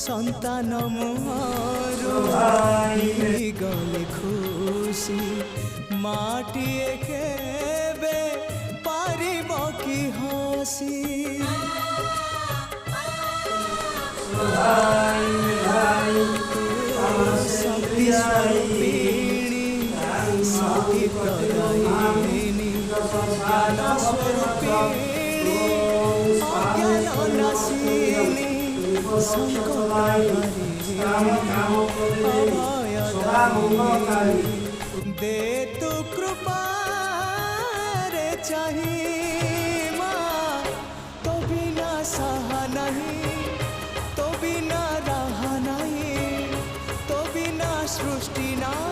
সন্তান মোর গলে খুশি মাটিয়ে কেবে পারিব কি হসি শক্তি স্বরূপিণী শক্তি প্রদায়িনী জ্ঞান স্বরূপিণী অজ্ঞান নাশিনী অভয়দায়িনী দে তু কৃপা রে চাহি মা তো বিনা সাহা নাহি তো বিনা রাহা নাহি তো বিনা সৃষ্টি না